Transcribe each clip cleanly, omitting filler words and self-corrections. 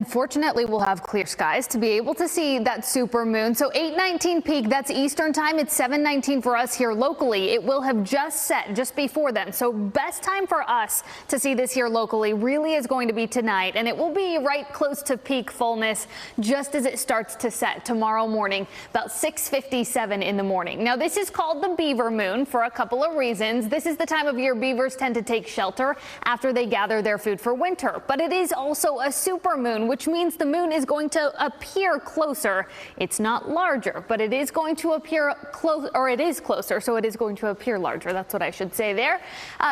Fortunately, we'll have clear skies to be able to see that super moon. So 8:19 peak, that's Eastern time. It's 7:19 for us here locally. It will have just set just before then. So best time for us to see this here locally really is going to be tonight. And it will be right close to peak fullness just as it starts to set tomorrow morning, about 6:57 in the morning. Now, this is called the beaver moon for a couple of reasons. This is the time of year beavers tend to take shelter after they gather their food for winter. But it is also a super moon, which means the moon is going to appear closer. It's not larger, but it is going to appear close, or it is closer, so it is going to appear larger. That's what I should say there.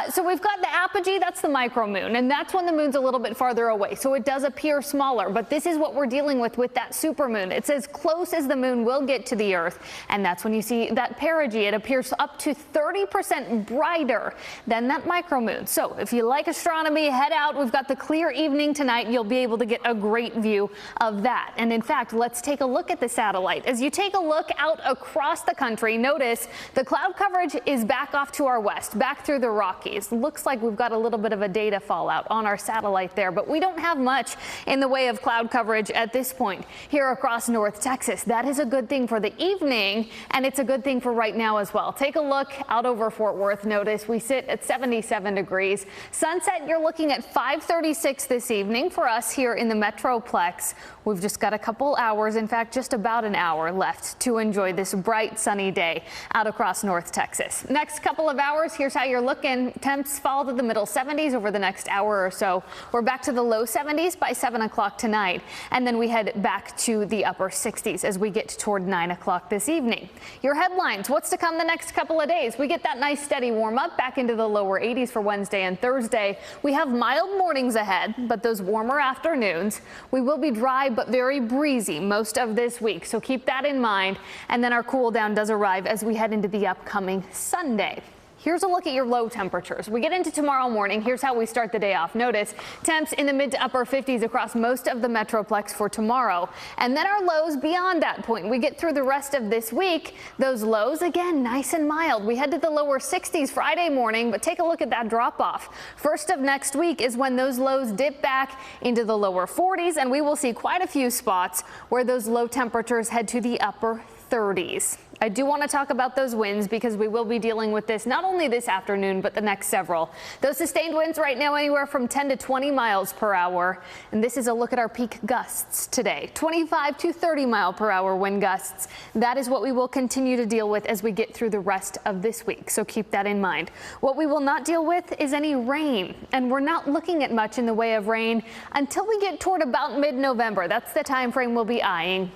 So we've got the apogee, that's the micro moon, and that's when the moon's a little bit farther away, so it does appear smaller. But this is what we're dealing with that super moon. It's as close as the moon will get to the Earth, and that's when you see that perigee. It appears up to 30% brighter than that micro moon. So if you like astronomy, head out. We've got the clear evening tonight. You'll be able to get a great view of that. And in fact, let's take a look at the satellite. As you take a look out across the country, notice the cloud coverage is back off to our west, back through the Rockies. Looks like we've got a little bit of a data fallout on our satellite there, but we don't have much in the way of cloud coverage at this point here across North Texas. That is a good thing for the evening, and it's a good thing for right now as well. Take a look out over Fort Worth. Notice we sit at 77 degrees. Sunset, you're looking at 5:36 this evening for us here in the Metroplex. We've just got a couple hours, in fact, just about an hour left to enjoy this bright sunny day out across North Texas. Next couple of hours, here's how you're looking. Temps fall to the middle 70s over the next hour or so. We're back to the low 70s by 7 o'clock tonight, and then we head back to the upper 60s as we get toward 9 o'clock this evening. Your headlines, what's to come the next couple of days? We get that nice steady warm up back into the lower 80s for Wednesday and Thursday. We have mild mornings ahead, but those warmer afternoons. We will be dry but very breezy most of this week, so keep that in mind. And then our cool down does arrive as we head into the upcoming Sunday. Here's a look at your low temperatures. We get into tomorrow morning. Here's how we start the day off. Notice temps in the mid to upper 50s across most of the Metroplex for tomorrow. And then our lows beyond that point. We get through the rest of this week. Those lows, again, nice and mild. We head to the lower 60s Friday morning, but take a look at that drop off. First of next week is when those lows dip back into the lower 40s, and we will see quite a few spots where those low temperatures head to the upper 30s. I do want to talk about those winds because we will be dealing with this not only this afternoon, but the next several. Those sustained winds right now anywhere from 10 to 20 miles per hour. And this is a look at our peak gusts today. 25 to 30 mile per hour wind gusts. That is what we will continue to deal with as we get through the rest of this week. So keep that in mind. What we will not deal with is any rain. And we're not looking at much in the way of rain until we get toward about mid-November. That's the time frame we'll be eyeing.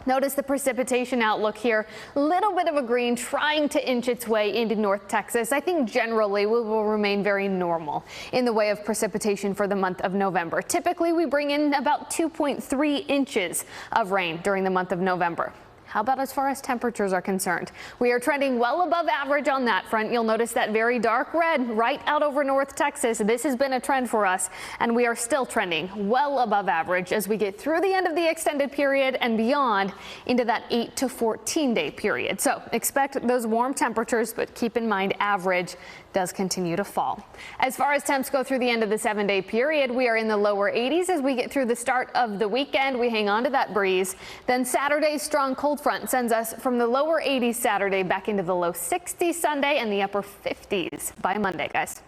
Notice the precipitation outlook here. Little bit of a green trying to inch its way into North Texas. I think generally we will remain very normal in the way of precipitation for the month of November. Typically, we bring in about 2.3 inches of rain during the month of November. How about as far as temperatures are concerned? We are trending well above average on that front. You'll notice that very dark red right out over North Texas. This has been a trend for us, and we are still trending well above average as we get through the end of the extended period and beyond into that 8 to 14 day period. So expect those warm temperatures, but keep in mind average does continue to fall. As far as temps go through the end of the 7-day period, we are in the lower 80s as we get through the start of the weekend. We hang on to that breeze. Then Saturday's strong cold front sends us from the lower 80s Saturday back into the low 60s Sunday and the upper 50s by Monday, guys.